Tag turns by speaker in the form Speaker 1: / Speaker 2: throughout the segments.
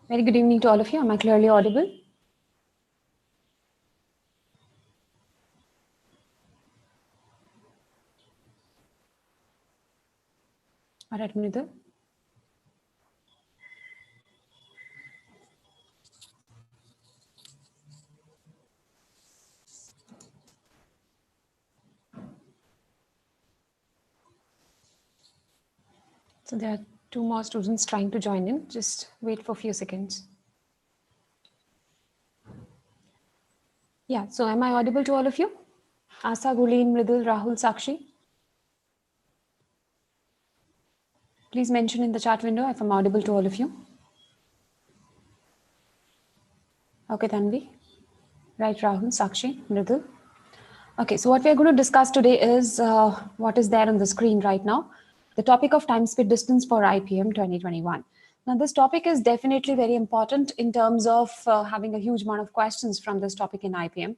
Speaker 1: Very good evening to all of you. Am I clearly audible? All right, Mridul. So there are two more students trying to join in. Just wait for a few seconds. Yeah, so am I audible to all of you? Asa, Gulin, Mridul, Rahul, Sakshi? Please mention in the chat window if I'm audible to all of you. Okay, Tanvi. Right, Rahul, Sakshi, Mridul. Okay, so what we're going to discuss today is what is there on the screen right now. The topic of time, speed, distance for IPM 2021. Now, this topic is definitely very important in terms of having a huge amount of questions from this topic in IPM.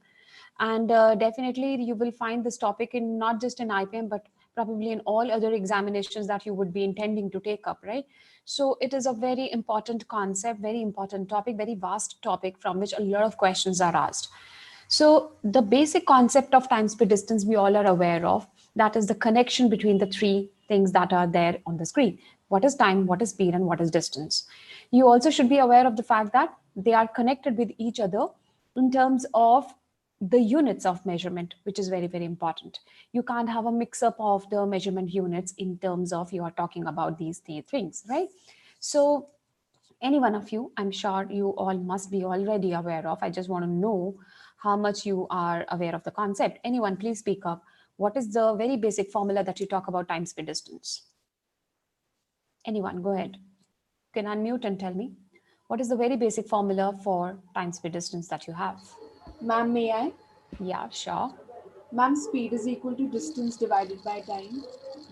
Speaker 1: And definitely you will find this topic in not just in IPM, but probably in all other examinations that you would be intending to take up, right? So it is a very important concept, very important topic, very vast topic from which a lot of questions are asked. So the basic concept of time, speed, distance, we all are aware of. That is the connection between the three things that are there on the screen. What is time, what is speed, and what is distance? You also should be aware of the fact that they are connected with each other in terms of the units of measurement, which is very, very important. You can't have a mix up of the measurement units in terms of you are talking about these three things, right? So any one of you, I'm sure you all must be already aware of. I just want to know how much you are aware of the concept. Anyone, please speak up. What is the very basic formula that you talk about time, speed, distance? Anyone, go ahead. You can unmute and tell me. What is the very basic formula for time, speed, distance that you have?
Speaker 2: Ma'am, may I?
Speaker 1: Yeah, sure.
Speaker 2: Ma'am, speed is equal to distance divided by time.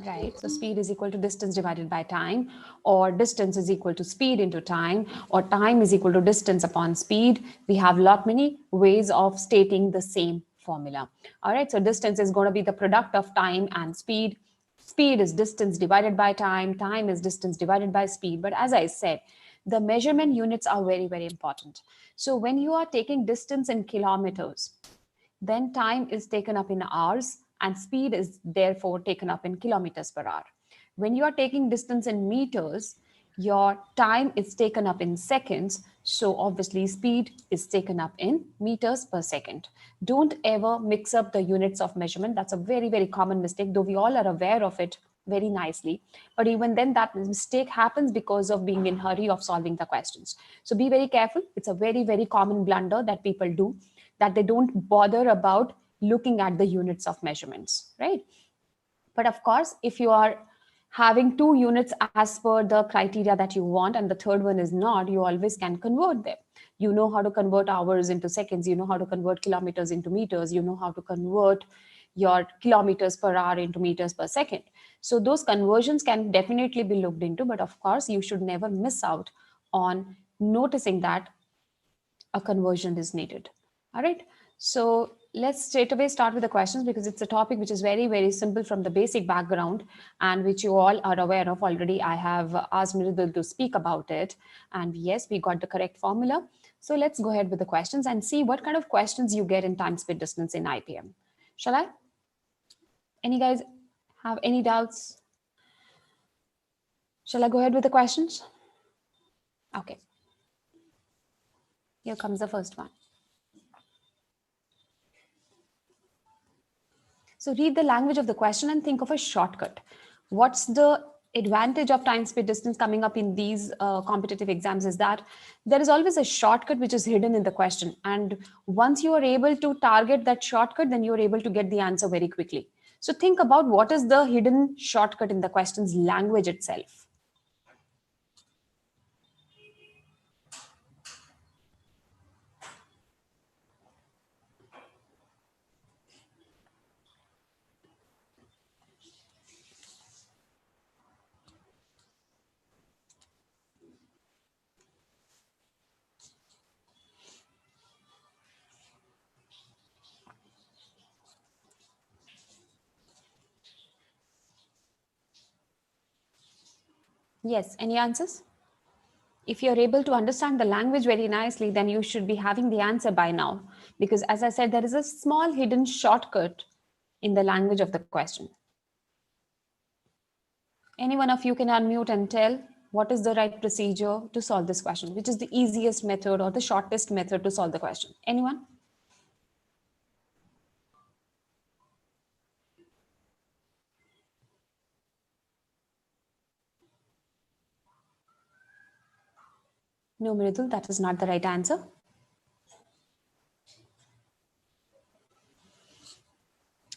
Speaker 1: Right. So speed is equal to distance divided by time, or distance is equal to speed into time, or time is equal to distance upon speed. We have lot many ways of stating the same formula. All right. So distance is going to be the product of time and speed. Speed is distance divided by time. Time is distance divided by speed. But as I said, the measurement units are very, very important. So when you are taking distance in kilometers, then time is taken up in hours and speed is therefore taken up in kilometers per hour. When you are taking distance in meters, your time is taken up in seconds. So obviously speed is taken up in meters per second. Don't ever mix up the units of measurement. That's a very, very common mistake, though we all are aware of it very nicely. But even then that mistake happens because of being in hurry of solving the questions. So be very careful. It's a very, very common blunder that people do, that they don't bother about looking at the units of measurements, right? But of course, if you are having two units as per the criteria that you want and the third one is not, you always can convert them. You know how to convert hours into seconds, you know how to convert kilometers into meters, you know how to convert your kilometers per hour into meters per second. So those conversions can definitely be looked into, but of course you should never miss out on noticing that a conversion is needed. All right. So let's straight away start with the questions, because it's a topic which is very, very simple from the basic background and which you all are aware of already. I have asked Mridul to speak about it. And yes, we got the correct formula. So let's go ahead with the questions and see what kind of questions you get in time, speed, distance in IPM. Shall I? Any guys have any doubts? Shall I go ahead with the questions? Okay. Here comes the first one. So read the language of the question and think of a shortcut. What's the advantage of time, speed, distance coming up in these competitive exams is that there is always a shortcut which is hidden in the question. And once you are able to target that shortcut, then you're able to get the answer very quickly. So think about what is the hidden shortcut in the question's language itself. Yes, any answers? If you're able to understand the language very nicely, then you should be having the answer by now. Because as I said, there is a small hidden shortcut in the language of the question. Any one of you can unmute and tell what is the right procedure to solve this question, which is the easiest method or the shortest method to solve the question. Anyone? No, Mridul, that is not the right answer.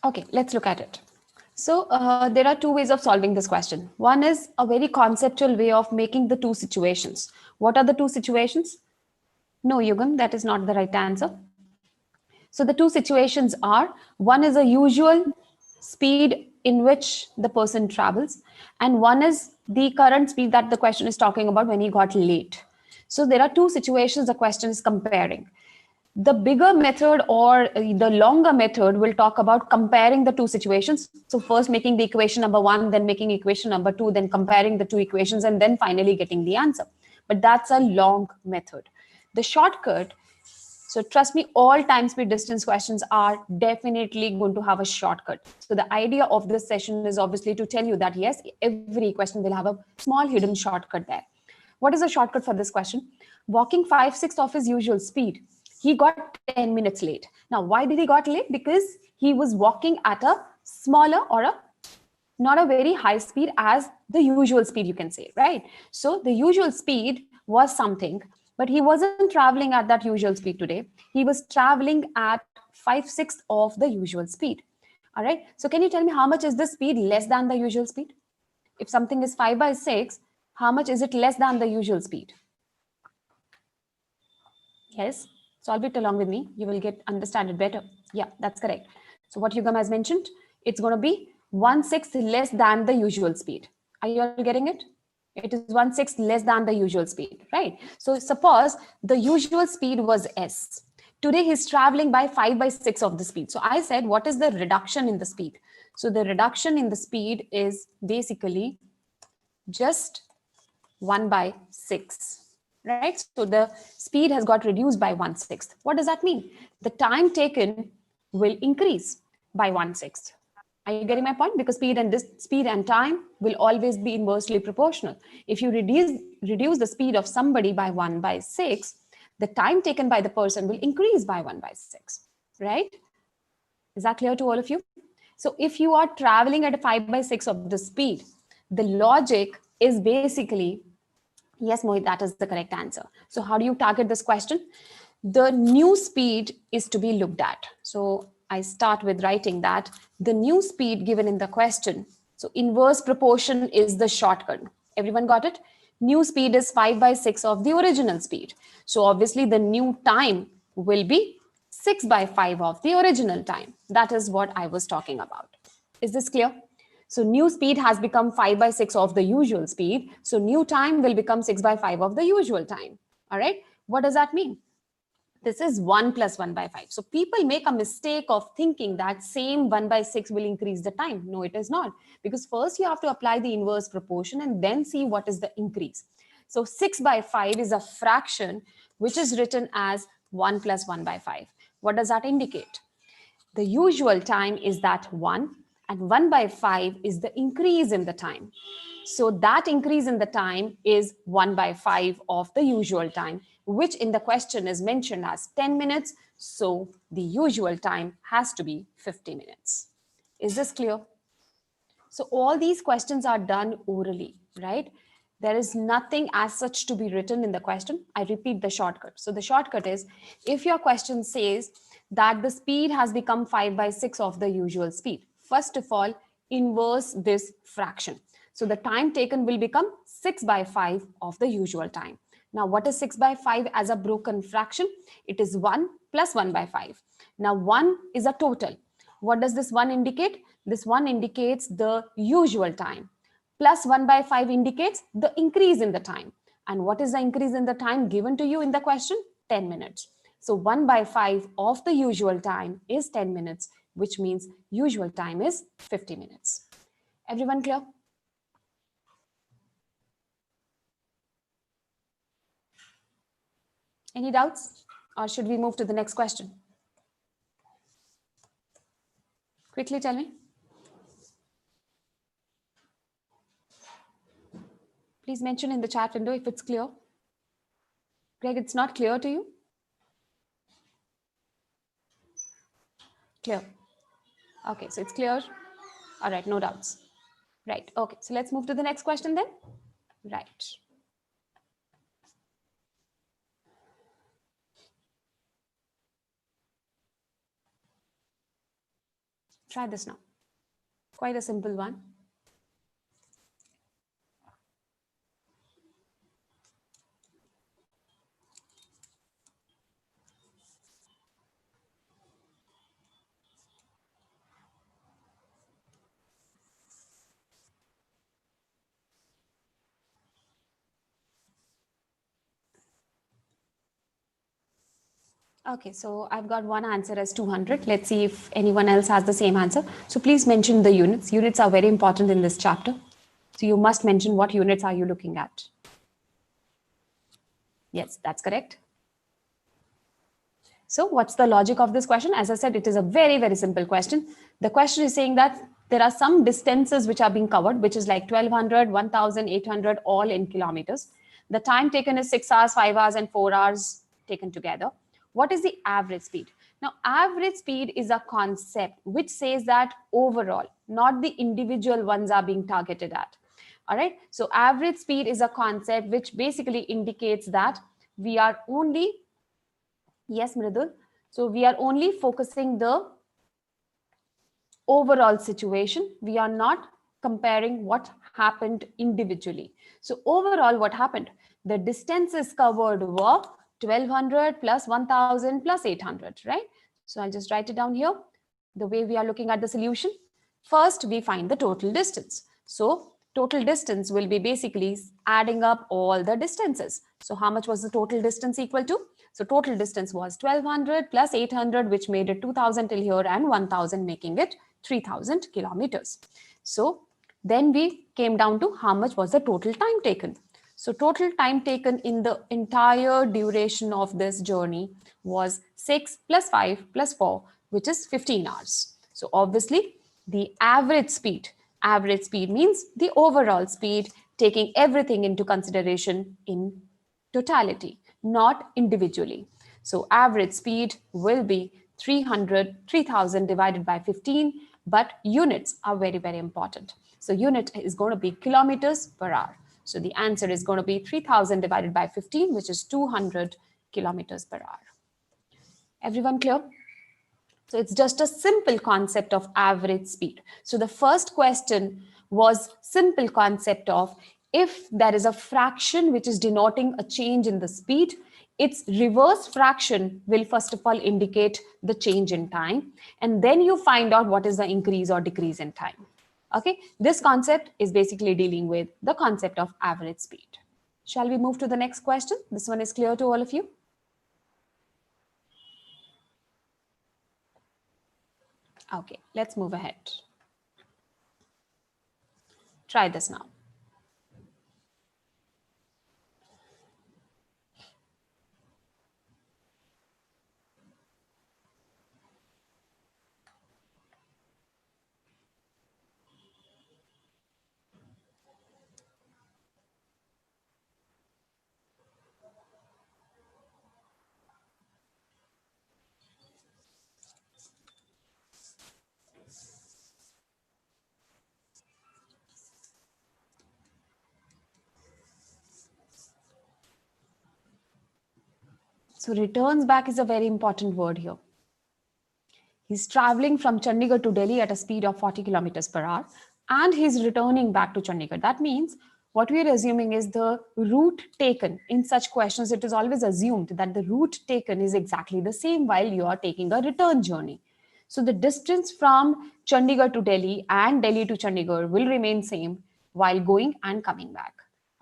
Speaker 1: Okay, let's look at it. So there are two ways of solving this question. One is a very conceptual way of making the two situations. What are the two situations? No, Yugam, that is not the right answer. So the two situations are, one is a usual speed in which the person travels, and one is the current speed that the question is talking about when he got late. So there are two situations the question is comparing. The bigger method or the longer method will talk about comparing the two situations. So first making the equation number one, then making equation number two, then comparing the two equations, and then finally getting the answer. But that's a long method. The shortcut, so trust me, all time speed distance questions are definitely going to have a shortcut. So the idea of this session is obviously to tell you that yes, every question will have a small hidden shortcut there. What is the shortcut for this question? Walking 5/6 of his usual speed. He got 10 minutes late. Now, why did he got late? Because he was walking at a smaller or a not a very high speed as the usual speed, you can say, right? So the usual speed was something, but he wasn't traveling at that usual speed today. He was traveling at 5/6 of the usual speed. All right. So can you tell me how much is the speed less than the usual speed? If something is 5/6, how much is it less than the usual speed? Yes, solve it along with me. You will get understand it better. Yeah, that's correct. So what Yugam has mentioned, it's going to be 1/6 less than the usual speed. Are you all getting it? It is 1/6 less than the usual speed, right? So suppose the usual speed was S. Today he's traveling by 5/6 of the speed. So I said, what is the reduction in the speed? So the reduction in the speed is basically just 1/6, right? So the speed has got reduced by 1/6. What does that mean? The time taken will increase by 1/6. Are you getting my point? Because speed and time will always be inversely proportional. If you reduce the speed of somebody by 1/6, the time taken by the person will increase by 1/6, right? Is that clear to all of you? So if you are traveling at a 5/6 of the speed, the logic is basically, yes, Mohit, that is the correct answer. So how do you target this question? The new speed is to be looked at. So I start with writing that the new speed given in the question. So inverse proportion is the shortcut. Everyone got it? New speed is 5/6 of the original speed. So obviously the new time will be 6/5 of the original time. That is what I was talking about. Is this clear? So new speed has become 5/6 of the usual speed. So new time will become 6/5 of the usual time. All right. What does that mean? This is 1 plus 1/5. So people make a mistake of thinking that same 1/6 will increase the time. No, it is not. Because first you have to apply the inverse proportion and then see what is the increase. So 6/5 is a fraction which is written as 1 plus 1/5. What does that indicate? The usual time is that 1, and 1/5 is the increase in the time. So that increase in the time is 1/5 of the usual time, which in the question is mentioned as 10 minutes. So the usual time has to be 50 minutes. Is this clear? So all these questions are done orally, right? There is nothing as such to be written in the question. I repeat the shortcut. So the shortcut is, if your question says that the speed has become 5/6 of the usual speed, first of all, inverse this fraction. So the time taken will become 6/5 of the usual time. Now, what is 6/5 as a broken fraction? It is 1 plus 1/5. Now, 1 is a total. What does this 1 indicate? This 1 indicates the usual time. Plus 1/5 indicates the increase in the time. And what is the increase in the time given to you in the question? 10 minutes. So 1/5 of the usual time is 10 minutes, which means usual time is 50 minutes. Everyone clear? Any doubts? Or should we move to the next question? Quickly tell me. Please mention in the chat window if it's clear. Greg, it's not clear to you? Clear. Okay, so it's clear. All right, no doubts. Right, okay, so let's move to the next question then. Right. Try this now. Quite a simple one. Okay, so I've got one answer as 200. Let's see if anyone else has the same answer. So please mention the units. Units are very important in this chapter. So you must mention what units are you looking at. Yes, that's correct. So what's the logic of this question? As I said, it is a very, very simple question. The question is saying that there are some distances which are being covered, which is like 1200, 1800, all in kilometers. The time taken is 6 hours, 5 hours, and 4 hours taken together. What is the average speed? Now, average speed is a concept which says that overall, not the individual ones are being targeted at. All right. So average speed is a concept which basically indicates that we are only, yes, Mridul. So we are only focusing the overall situation. We are not comparing what happened individually. So overall, what happened? The distances covered were 1200 plus 1000 plus 800, right? So I'll just write it down here. The way we are looking at the solution. First, we find the total distance. So total distance will be basically adding up all the distances. So how much was the total distance equal to? So total distance was 1200 plus 800, which made it 2000 till here, and 1000 making it 3000 kilometers. So then we came down to how much was the total time taken. So total time taken in the entire duration of this journey was 6 plus 5 plus 4, which is 15 hours. So obviously the average speed means the overall speed, taking everything into consideration in totality, not individually. So average speed will be 3,000 divided by 15, but units are very, very important. So unit is going to be kilometers per hour. So the answer is going to be 3,000 divided by 15, which is 200 kilometers per hour. Everyone clear? So it's just a simple concept of average speed. So the first question was simple concept of if there is a fraction which is denoting a change in the speed, its reverse fraction will first of all indicate the change in time. And then you find out what is the increase or decrease in time. Okay, this concept is basically dealing with the concept of average speed. Shall we move to the next question? This one is clear to all of you. Okay, let's move ahead. Try this now. So returns back is a very important word here. He's traveling from Chandigarh to Delhi at a speed of 40 kilometers per hour, and he's returning back to Chandigarh. That means what we are assuming is the route taken. In such questions, it is always assumed that the route taken is exactly the same while you are taking a return journey. So the distance from Chandigarh to Delhi and Delhi to Chandigarh will remain same while going and coming back.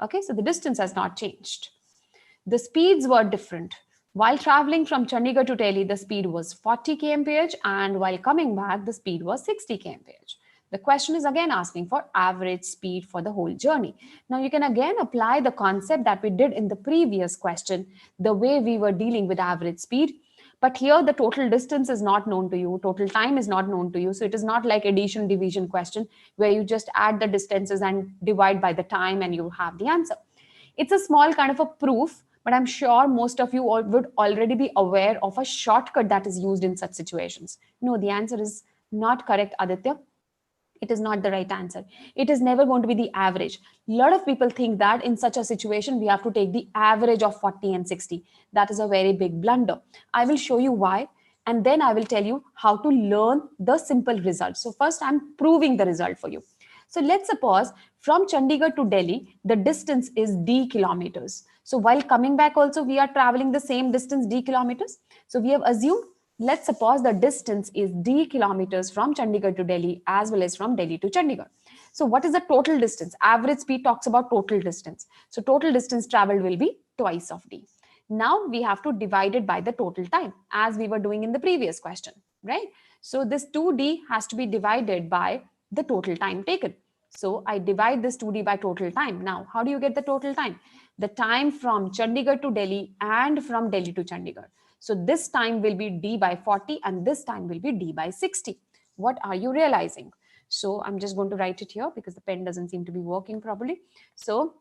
Speaker 1: Okay, so the distance has not changed. The speeds were different. While traveling from Chandigarh to Delhi, the speed was 40 kmph, and while coming back, the speed was 60 kmph. The question is again asking for average speed for the whole journey. Now you can again apply the concept that we did in the previous question, the way we were dealing with average speed. But here the total distance is not known to you, total time is not known to you. So it is not like addition division question where you just add the distances and divide by the time and you have the answer. It's a small kind of a proof, but I'm sure most of you would already be aware of a shortcut that is used in such situations. No, the answer is not correct, Aditya. It is not the right answer. It is never going to be the average. A lot of people think that in such a situation, we have to take the average of 40 and 60. That is a very big blunder. I will show you why, and then I will tell you how to learn the simple result. So first, I'm proving the result for you. So let's suppose from Chandigarh to Delhi, the distance is d kilometers. So while coming back also, we are traveling the same distance d kilometers. So we have assumed, let's suppose the distance is d kilometers from Chandigarh to Delhi as well as from Delhi to Chandigarh. So what is the total distance? Average speed talks about total distance. So total distance traveled will be twice of d. Now we have to divide it by the total time as we were doing in the previous question, right? So this 2d has to be divided by the total time taken. So I divide this 2d by total time. Now, how do you get the total time? The time from Chandigarh to Delhi and from Delhi to Chandigarh. So this time will be d by 40 and this time will be d by 60. What are you realizing? So I'm just going to write it here because the pen doesn't seem to be working properly. So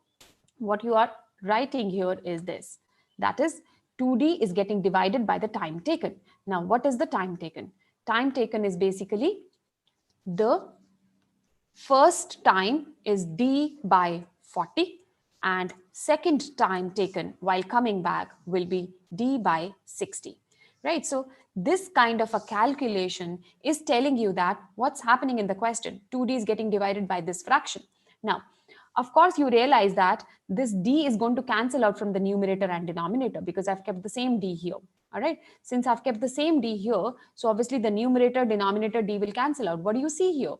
Speaker 1: what you are writing here is this. That is 2d is getting divided by the time taken. Now, what is the time taken? Time taken is basically the first time is d by 40 and second time taken while coming back will be d by 60, right? So this kind of a calculation is telling you that what's happening in the question, 2d is getting divided by this fraction. Now, of course, you realize that this d is going to cancel out from the numerator and denominator because I've kept the same d here. All right. Since I've kept the same d here, so obviously the numerator, denominator d will cancel out. What do you see here?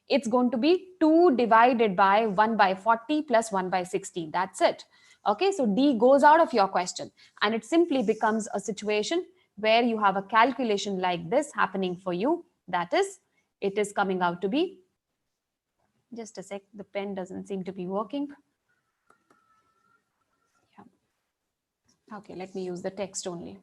Speaker 1: It's going to be 2 divided by 1 by 40 plus 1 by 60. That's it. Okay. So d goes out of your question and it simply becomes a situation where you have a calculation like this happening for you. That is, it is coming out to be, just a sec, the pen doesn't seem to be working. Yeah. Okay, let me use the text only.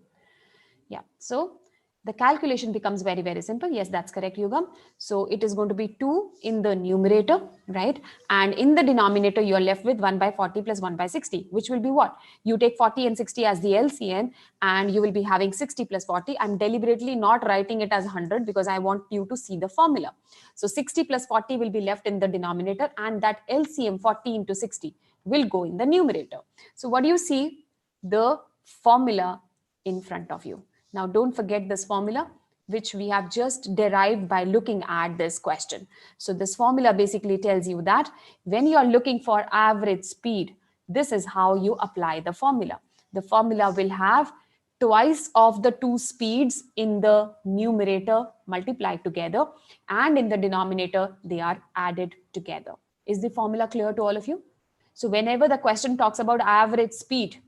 Speaker 1: Yeah, so the calculation becomes very, very simple. Yes, that's correct, Yugam. So it is going to be 2 in the numerator, right? And in the denominator, you are left with 1 by 40 plus 1 by 60, which will be what? You take 40 and 60 as the LCM, and you will be having 60 plus 40. I'm deliberately not writing it as 100 because I want you to see the formula. So 60 plus 40 will be left in the denominator, and that LCM 40 into 60 will go in the numerator. So what do you see? The formula in front of you. Now, don't forget this formula, which we have just derived by looking at this question. So this formula basically tells you that when you are looking for average speed, this is how you apply the formula. The formula will have twice of the two speeds in the numerator multiplied together, and in the denominator, they are added together. Is the formula clear to all of you? So whenever the question talks about average speed,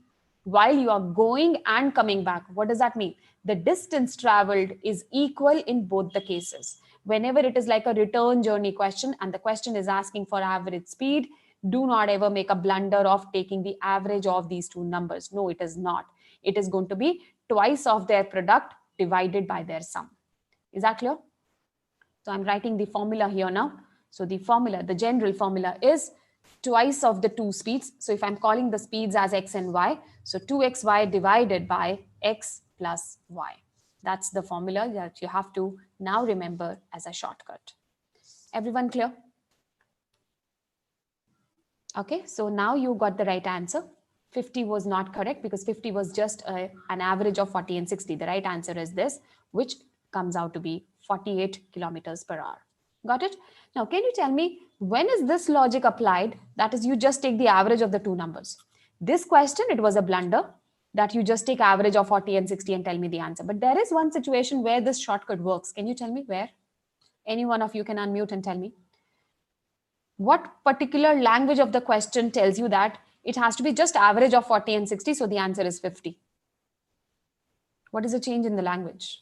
Speaker 1: while you are going and coming back, what does that mean? The distance traveled is equal in both the cases. Whenever it is like a return journey question and the question is asking for average speed, do not ever make a blunder of taking the average of these two numbers. No, it is not. It is going to be twice of their product divided by their sum. Is that clear? So I'm writing the formula here now. So the formula, the general formula is twice of the two speeds. So if I'm calling the speeds as x and y, so 2xy divided by x plus y. That's the formula that you have to now remember as a shortcut. Everyone clear? Okay, so now you got the right answer. 50 was not correct because 50 was just an average of 40 and 60. The right answer is this, which comes out to be 48 kilometers per hour. Got it? Now, can you tell me when is this logic applied? That is, you just take the average of the two numbers. This question, it was a blunder that you just take average of 40 and 60 and tell me the answer. But there is one situation where this shortcut works. Can you tell me where? Any one of you can unmute and tell me. What particular language of the question tells you that it has to be just average of 40 and 60, so the answer is 50? What is the change in the language?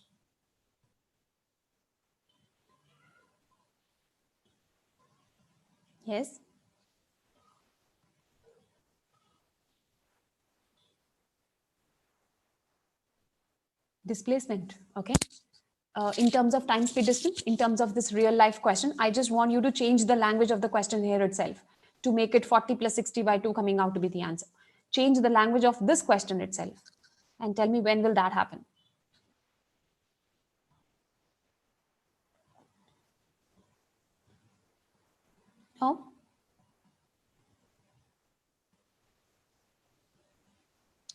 Speaker 1: Yes. Displacement. Okay. In terms of time speed distance, in terms of this real life question, I just want you to change the language of the question here itself to make it 40 plus 60 by 2 coming out to be the answer. Change the language of this question itself and tell me when will that happen. Oh,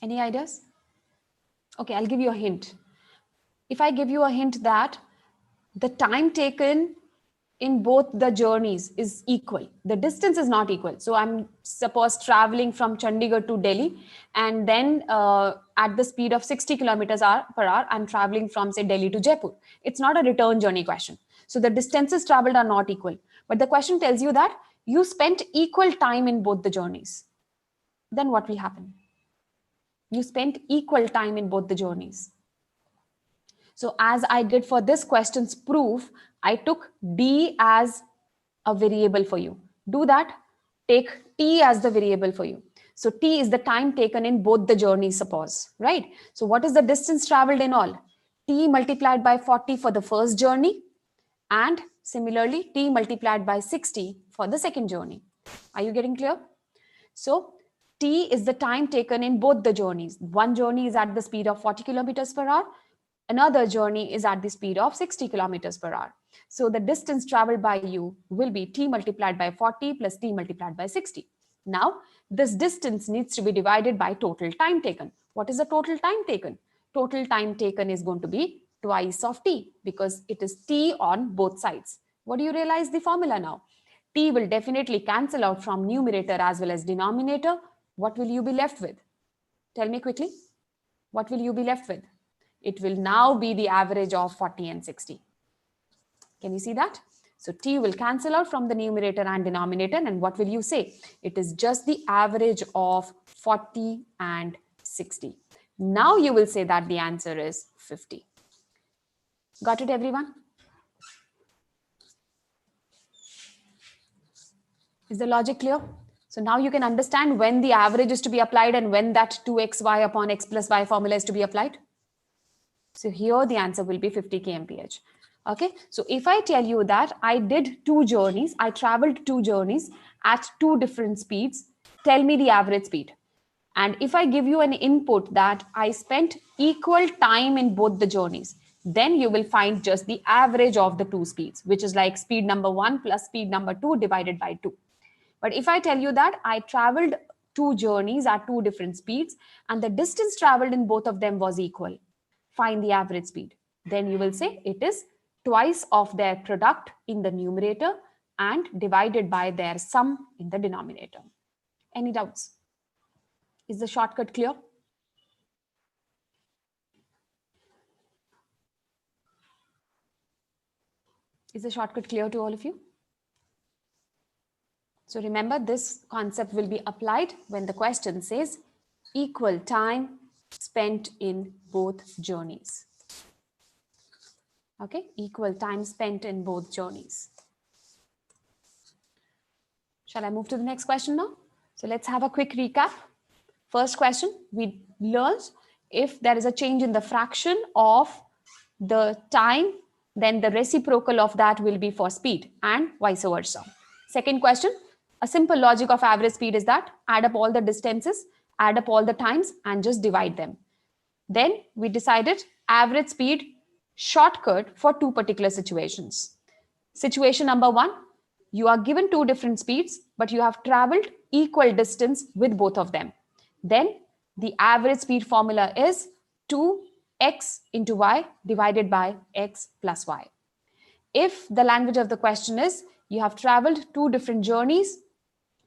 Speaker 1: any ideas? Okay, I'll give you a hint. If I give you a hint that the time taken in both the journeys is equal, the distance is not equal. So I'm suppose traveling from Chandigarh to Delhi, and then at the speed of 60 kilometers per hour, I'm traveling from say Delhi to Jaipur. It's not a return journey question. So the distances traveled are not equal. But the question tells you that you spent equal time in both the journeys. Then what will happen? You spent equal time in both the journeys. So as I did for this question's proof, I took D as a variable for you. Do that. Take T as the variable for you. So T is the time taken in both the journeys, suppose, right? So what is the distance traveled in all? T multiplied by 40 for the first journey, and similarly T multiplied by 60 for the second journey. Are you getting clear? So T is the time taken in both the journeys. One journey is at the speed of 40 kilometers per hour. Another journey is at the speed of 60 kilometers per hour. So the distance traveled by you will be T multiplied by 40 plus T multiplied by 60. Now, this distance needs to be divided by total time taken. What is the total time taken? Total time taken is going to be twice of T because it is T on both sides. What do you realize the formula now? T will definitely cancel out from numerator as well as denominator. What will you be left with? Tell me quickly. What will you be left with? It will now be the average of 40 and 60. Can you see that? So T will cancel out from the numerator and denominator. And what will you say? It is just the average of 40 and 60. Now you will say that the answer is 50. Got it, everyone? Is the logic clear? So now you can understand when the average is to be applied and when that 2xy upon x plus y formula is to be applied. So here the answer will be 50 kmph. Okay, so if I tell you that I did two journeys, I traveled two journeys at two different speeds, tell me the average speed. And if I give you an input that I spent equal time in both the journeys, then you will find just the average of the two speeds, which is like speed number 1 plus speed number 2 divided by 2. But if I tell you that I traveled two journeys at two different speeds and the distance traveled in both of them was equal, find the average speed. Then you will say it is twice of their product in the numerator and divided by their sum in the denominator. Any doubts? Is the shortcut clear? Is the shortcut clear to all of you? So remember, this concept will be applied when the question says equal time spent in both journeys. Okay, equal time spent in both journeys. Shall I move to the next question now? So let's have a quick recap. First question, we learned if there is a change in the fraction of the time, then the reciprocal of that will be for speed and vice versa. Second question, a simple logic of average speed is that add up all the distances, add up all the times and just divide them. Then we decided average speed shortcut for two particular situations. Situation number 1, you are given two different speeds, but you have traveled equal distance with both of them. Then the average speed formula is 2x into y divided by x plus y. If the language of the question is you have traveled two different journeys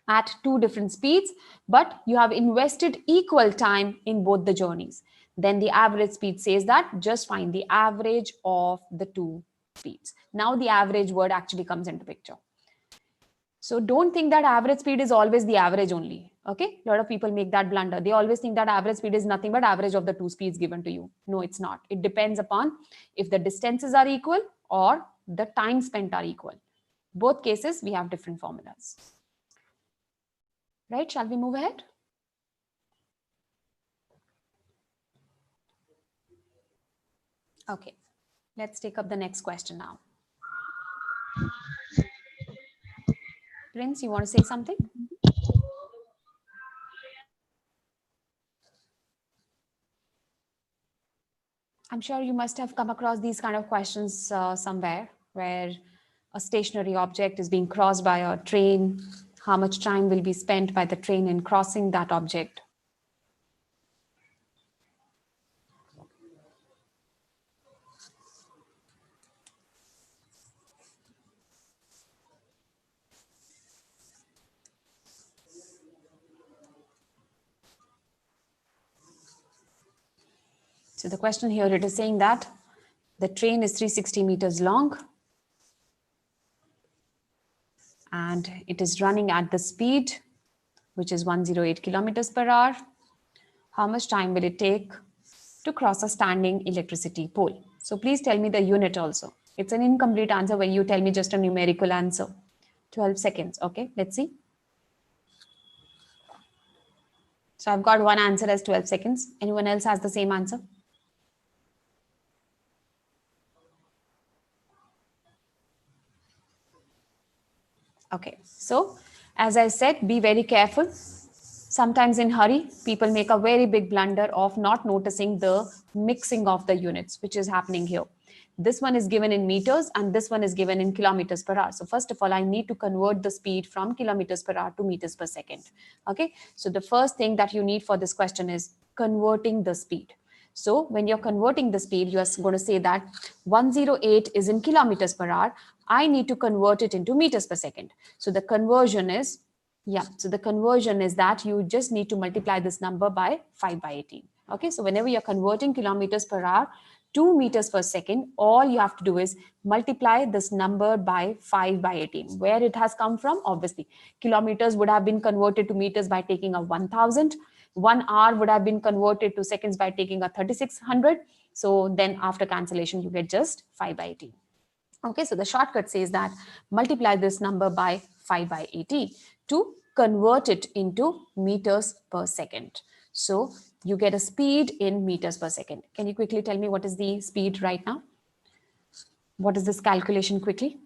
Speaker 1: at two different speeds, but you have invested equal time in both the journeys, then the average speed says that just find the average of the two speeds. Now the average word actually comes into picture. So don't think that average speed is always the average only. Okay, a lot of people make that blunder. They always think that average speed is nothing but average of the two speeds given to you. No, it's not. It depends upon if the distances are equal or the time spent are equal. Both cases, we have different formulas. Right? Shall we move ahead? Okay. Let's take up the next question now. Prince, you want to say something? I'm sure you must have come across these kind of questions somewhere where a stationary object is being crossed by a train. How much time will be spent by the train in crossing that object? So the question here, it is saying that the train is 360 meters long and it is running at the speed, which is 108 kilometers per hour. How much time will it take to cross a standing electricity pole? So please tell me the unit also. It's an incomplete answer when you tell me just a numerical answer. 12 seconds. Okay, let's see. So I've got one answer as 12 seconds. Anyone else has the same answer? Okay, so as I said, be very careful. Sometimes in hurry, people make a very big blunder of not noticing the mixing of the units, which is happening here. This one is given in meters and this one is given in kilometers per hour. So first of all, I need to convert the speed from kilometers per hour to meters per second. Okay, so the first thing that you need for this question is converting the speed. So when you're converting the speed, you are going to say that 108 is in kilometers per hour. I need to convert it into meters per second. So the conversion is, yeah, so the conversion is that you just need to multiply this number by 5 by 18. Okay, so whenever you're converting kilometers per hour to meters per second, all you have to do is multiply this number by 5 by 18. Where it has come from? Obviously, kilometers would have been converted to meters by taking a 1000. 1 hour would have been converted to seconds by taking a 3600. So then after cancellation, you get just 5 by 18. Okay, so the shortcut says that multiply this number by 5 by 18 to convert it into meters per second. So you get a speed in meters per second. Can you quickly tell me what is the speed right now? What is this calculation quickly?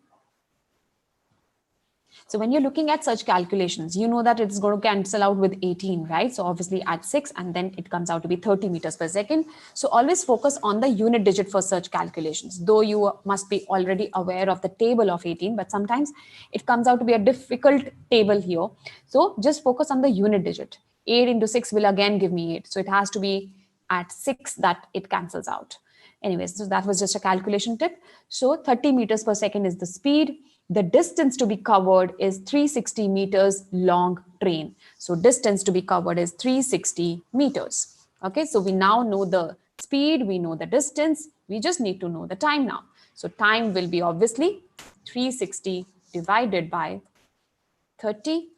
Speaker 1: So when you're looking at such calculations, you know that it's going to cancel out with 18, right? So obviously add 6 and then it comes out to be 30 meters per second. So always focus on the unit digit for such calculations, though you must be already aware of the table of 18, but sometimes it comes out to be a difficult table here. So just focus on the unit digit. 8 into 6 will again give me 8. So it has to be at 6 that it cancels out. Anyways, so that was just a calculation tip. So 30 meters per second is the speed. The distance to be covered is 360 meters long train. So distance to be covered is 360 meters. Okay, so we now know the speed, we know the distance, we just need to know the time now. So time will be obviously 360 divided by 30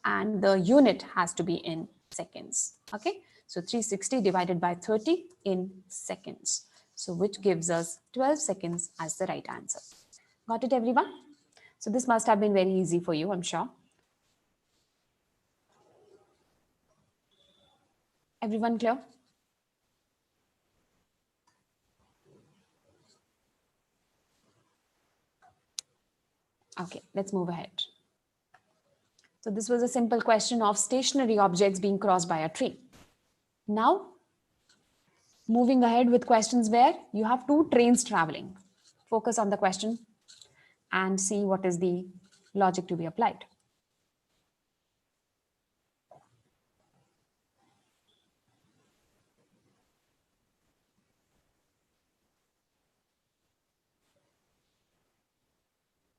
Speaker 1: and the unit has to be in seconds. Okay, so 360 divided by 30 in seconds. So which gives us 12 seconds as the right answer. Got it, everyone? So this must have been very easy for you, I'm sure. Everyone clear? Okay, let's move ahead. So this was a simple question of stationary objects being crossed by a train. Now, moving ahead with questions where you have two trains traveling. Focus on the question and see what is the logic to be applied.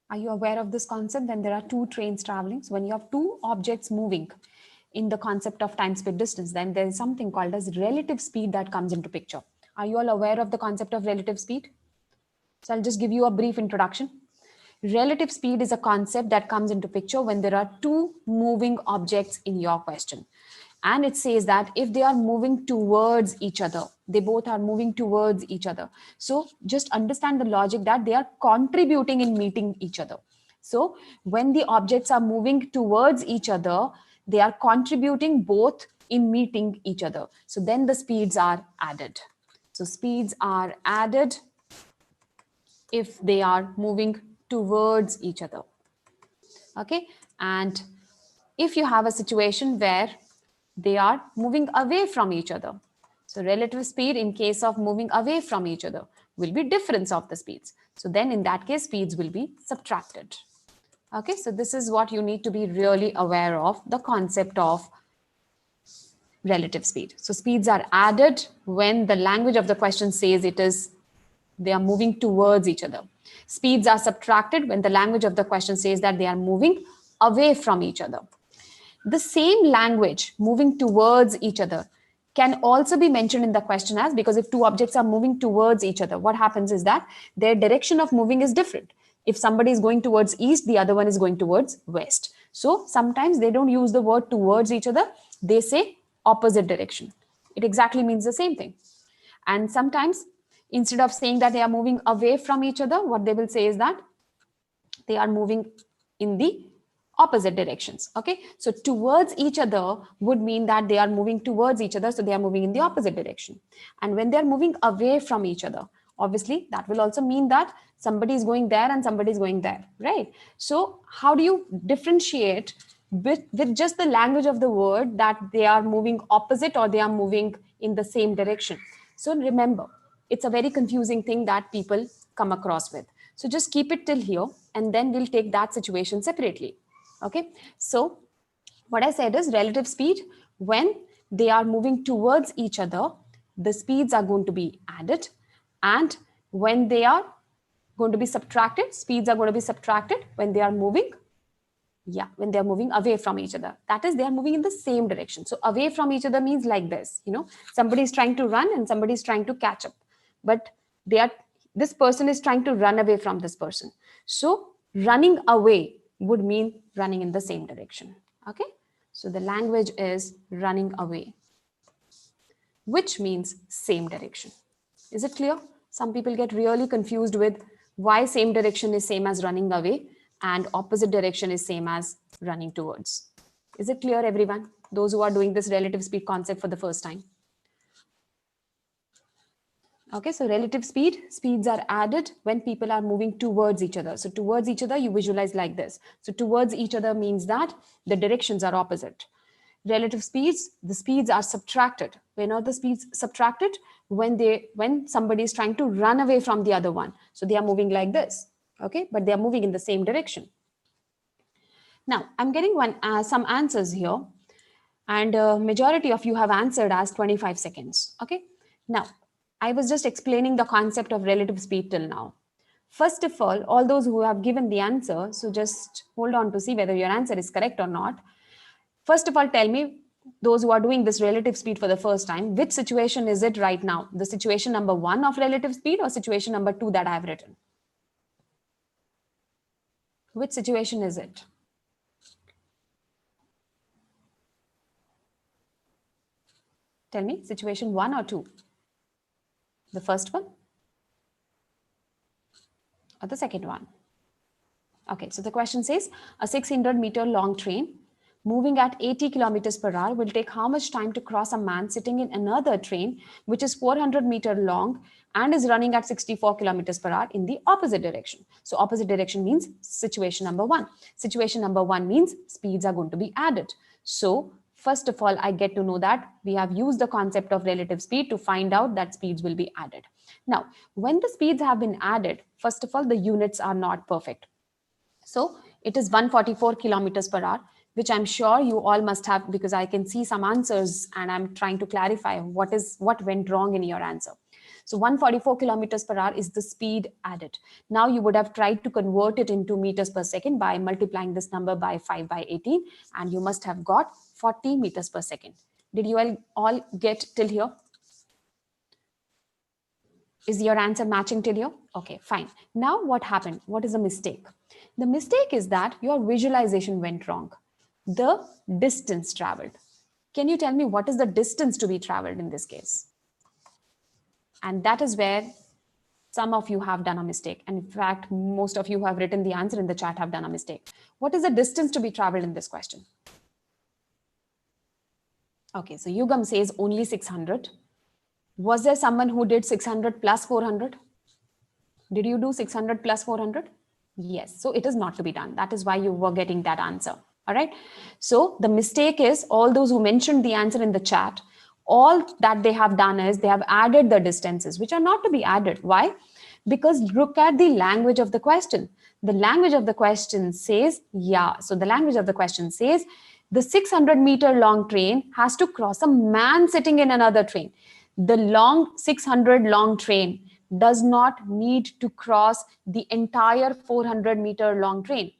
Speaker 1: Are you aware of this concept? When there are two trains traveling, so when you have two objects moving in the concept of time, speed, distance, then there is something called as relative speed that comes into picture. Are you all aware of the concept of relative speed? So I'll just give you a brief introduction. Relative speed is a concept that comes into picture when there are two moving objects in your question. And it says that if they are moving towards each other, they both are moving towards each other. So just understand the logic that they are contributing in meeting each other. So when the objects are moving towards each other, they are contributing both in meeting each other. So then the speeds are added. So speeds are added if they are moving towards each other. Okay. And if you have a situation where they are moving away from each other, so relative speed in case of moving away from each other will be difference of the speeds. So then in that case, speeds will be subtracted. Okay, so this is what you need to be really aware of, the concept of relative speed. So speeds are added when the language of the question says they are moving towards each other. Speeds are subtracted when the language of the question says that they are moving away from each other. The same language moving towards each other can also be mentioned in the question as, because if two objects are moving towards each other, what happens is that their direction of moving is different. If somebody is going towards east, the other one is going towards west. So sometimes they don't use the word towards each other, they say opposite direction. It exactly means the same thing. And sometimes instead of saying that they are moving away from each other, what they will say is that they are moving in the opposite directions. Okay, so towards each other would mean that they are moving towards each other, so they are moving in the opposite direction. And when they are moving away from each other, obviously that will also mean that somebody is going there and somebody is going there, right? So how do you differentiate with just the language of the word that they are moving opposite or they are moving in the same direction? So remember, it's a very confusing thing that people come across with. So just keep it till here and then we'll take that situation separately. Okay, so what I said is relative speed, when they are moving towards each other, the speeds are going to be added, and when they are going to be subtracted, speeds are going to be subtracted when they are moving, when they are moving away from each other. That is, they are moving in the same direction. So away from each other means like this, somebody is trying to run and somebody is trying to catch up, but this person is trying to run away from this person. So running away would mean running in the same direction. Okay, so the language is running away, which means same direction. Is it clear? Some people get really confused with why same direction is same as running away and opposite direction is same as running towards. Is it clear, everyone? Those who are doing this relative speed concept for the first time. Okay, so relative speeds are added when people are moving towards each other. So towards each other, you visualize like this. So towards each other means that the directions are opposite. Relative speeds, the speeds are subtracted. When are the speeds subtracted? When somebody is trying to run away from the other one. So they are moving like this, okay, but they are moving in the same direction. Now I'm getting some answers here, and majority of you have answered as 25 seconds. Okay, now I was just explaining the concept of relative speed till now. First of all those who have given the answer, so just hold on to see whether your answer is correct or not. First of all, tell me, those who are doing this relative speed for the first time, which situation is it right now? The situation number 1 of relative speed or situation number 2 that I have written? Which situation is it? Tell me, situation 1 or 2? The first one or the second one? Okay, so the question says a 600-meter long train moving at 80 kilometers per hour will take how much time to cross a man sitting in another train which is 400-meter long and is running at 64 kilometers per hour in the opposite direction? So opposite direction means situation number 1. Situation number 1 means speeds are going to be added. So first of all, I get to know that we have used the concept of relative speed to find out that speeds will be added. Now, when the speeds have been added, first of all, the units are not perfect. So it is 144 kilometers per hour, which I'm sure you all must have, because I can see some answers and I'm trying to clarify what went wrong in your answer. So 144 kilometers per hour is the speed added. Now you would have tried to convert it into meters per second by multiplying this number by 5 by 18, and you must have got 40 meters per second. Did you all get till here? Is your answer matching till here? Okay, fine. Now what happened? What is the mistake? The mistake is that your visualization went wrong. The distance traveled. Can you tell me what is the distance to be traveled in this case? And that is where Some of you have done a mistake. And in fact, most of you who have written the answer in the chat have done a mistake. What is the distance to be traveled in this question? Okay, so Yugam says only 600. Was there someone who did 600 plus 400? Did you do 600 plus 400? Yes, so it is not to be done. That is why you were getting that answer. All right. So the mistake is all those who mentioned the answer in the chat, all that they have done is they have added the distances, which are not to be added. Why? Because look at the language of the question. The language of the question says, yeah. So the language of the question says, the 600-meter long train has to cross a man sitting in another train. The long 600 long train does not need to cross the entire 400-meter long train.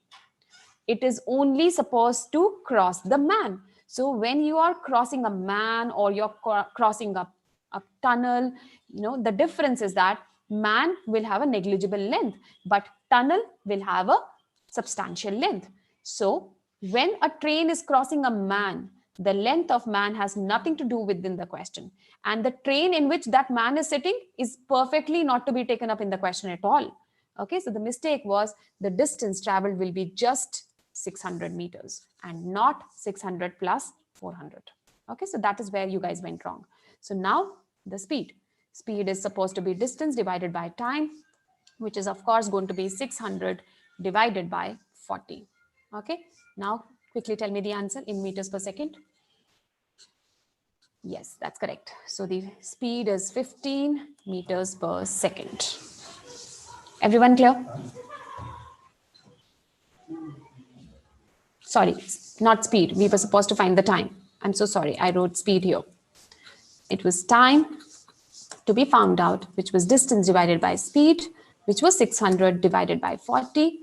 Speaker 1: It is only supposed to cross the man. So when you are crossing a man or you're crossing a tunnel, the difference is that man will have a negligible length, but tunnel will have a substantial length. So when a train is crossing a man, the length of man has nothing to do within the question. And the train in which that man is sitting is perfectly not to be taken up in the question at all. Okay, so the mistake was the distance traveled will be just 600 meters and not 600 plus 400. Okay, so that is where you guys went wrong. So now the speed. Speed is supposed to be distance divided by time, which is of course going to be 600 divided by 40. Okay, now quickly tell me the answer in meters per second. Yes, that's correct. So the speed is 15 meters per second. Everyone clear? Sorry, not speed. We were supposed to find the time. I'm so sorry. I wrote speed here. It was time to be found out, which was distance divided by speed, which was 600 divided by 40.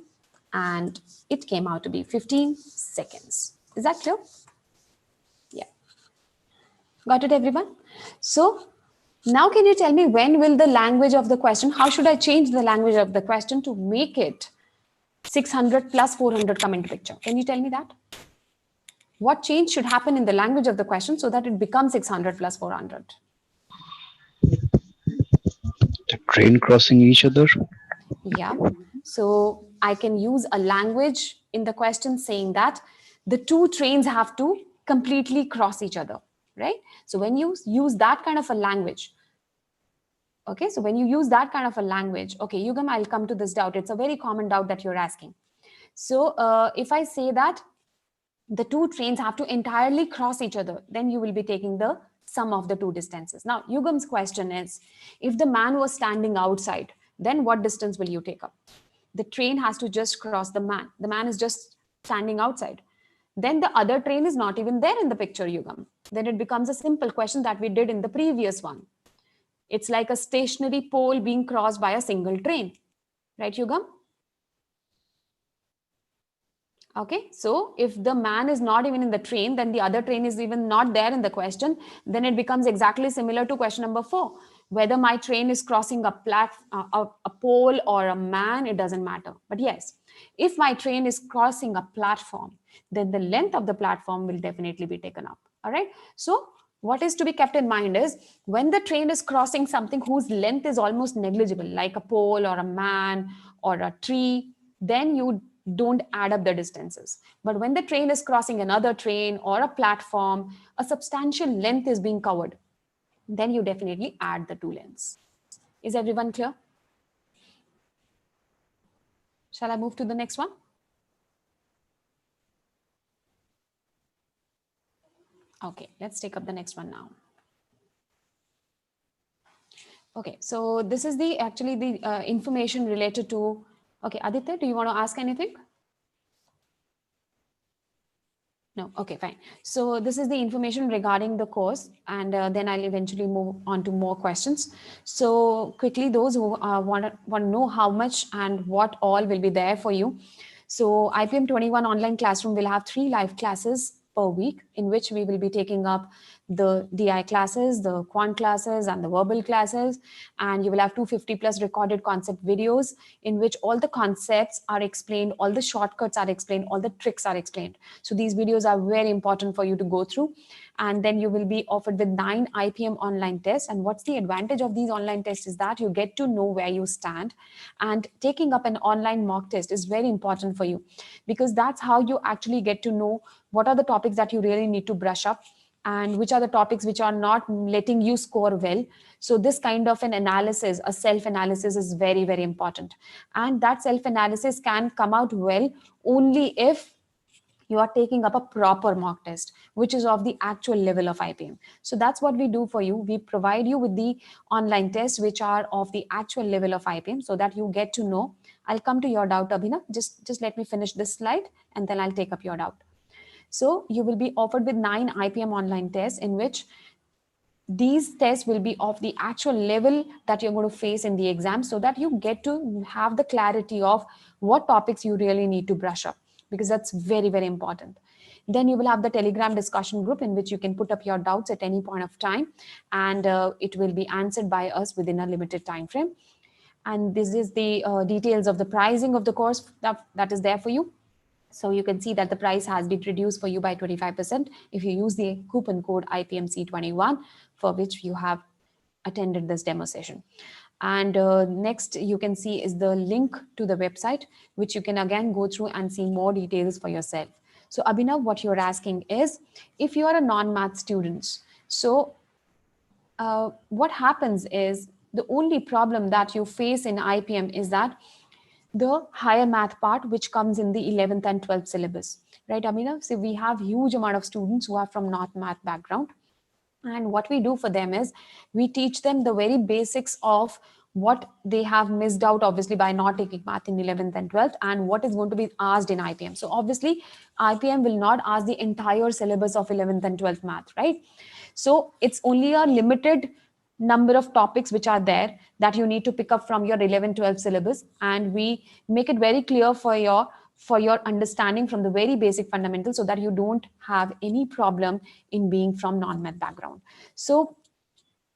Speaker 1: And it came out to be 15 seconds. Is that clear? Yeah. Got it, everyone? So now can you tell me when will the language of the question, how should I change the language of the question to make it 600 plus 400 come into picture? Can you tell me that? What change should happen in the language of the question so that it becomes 600 plus 400?
Speaker 3: The train crossing each other?
Speaker 1: Yeah. So I can use a language in the question saying that the two trains have to completely cross each other, right? So when you use that kind of a language, okay, so when you use that kind of a language, okay, Yugam, I'll come to this doubt. It's a very common doubt that you're asking. So if I say that the two trains have to entirely cross each other, then you will be taking the sum of the two distances. Now, Yugam's question is, if the man was standing outside, then what distance will you take up? The train has to just cross the man. The man is just standing outside. Then the other train is not even there in the picture, Yugam. Then it becomes a simple question that we did in the previous one. It's like a stationary pole being crossed by a single train. Right, Yugam? Okay, so if the man is not even in the train, then the other train is even not there in the question, then it becomes exactly similar to question number 4. Whether my train is crossing a pole or a man, it doesn't matter. But yes, if my train is crossing a platform, then the length of the platform will definitely be taken up. All right, so what is to be kept in mind is when the train is crossing something whose length is almost negligible, like a pole or a man or a tree, then you don't add up the distances. But when the train is crossing another train or a platform, a substantial length is being covered, then you definitely add the two lengths. Is everyone clear? Shall I move to the next one? Okay, let's take up the next one now. Okay, so this is the information related to, okay, Aditya, do you want to ask anything? No, okay, fine. So this is the information regarding the course, and then I'll eventually move on to more questions. So quickly, those who want to know how much and what all will be there for you. So IPM 21 online classroom will have 3 live classes per week, in which we will be taking up the DI classes, the quant classes, and the verbal classes. And you will have 250 plus recorded concept videos in which all the concepts are explained, all the shortcuts are explained, all the tricks are explained. So these videos are very important for you to go through. and then you will be offered with 9 IPM online tests. And what's the advantage of these online tests is that you get to know where you stand, and taking up an online mock test is very important for you, because that's how you actually get to know what are the topics that you really need to brush up, and which are the topics which are not letting you score well. So this kind of an analysis, a self analysis, is very, very important. And that self analysis can come out well only if you are taking up a proper mock test, which is of the actual level of IPM. So that's what we do for you. We provide you with the online tests, which are of the actual level of IPM, so that you get to know. I'll come to your doubt, Abhinav. Just let me finish this slide, and then I'll take up your doubt. So you will be offered with 9 IPM online tests, in which these tests will be of the actual level that you're going to face in the exam, so that you get to have the clarity of what topics you really need to brush up, because that's very, very important. Then you will have the Telegram discussion group, in which you can put up your doubts at any point of time, and it will be answered by us within a limited time frame. And this is the details of the pricing of the course that is there for you. So you can see that the price has been reduced for you by 25% if you use the coupon code IPMC21, for which you have attended this demo session. And next you can see is the link to the website, which you can again go through and see more details for yourself. So Abhinav, what you're asking is, if you are a non-math student, so what happens is, the only problem that you face in IPM is that the higher math part, which comes in the 11th and 12th syllabus, right, Amina? So we have huge amount of students who are from not math background. And what we do for them is, we teach them the very basics of what they have missed out, obviously, by not taking math in 11th and 12th, and what is going to be asked in IPM. So obviously, IPM will not ask the entire syllabus of 11th and 12th math, right? So it's only a limited number of topics which are there that you need to pick up from your 11 12 syllabus, and we make it very clear for your understanding from the very basic fundamentals, so that you don't have any problem in being from non-math background. So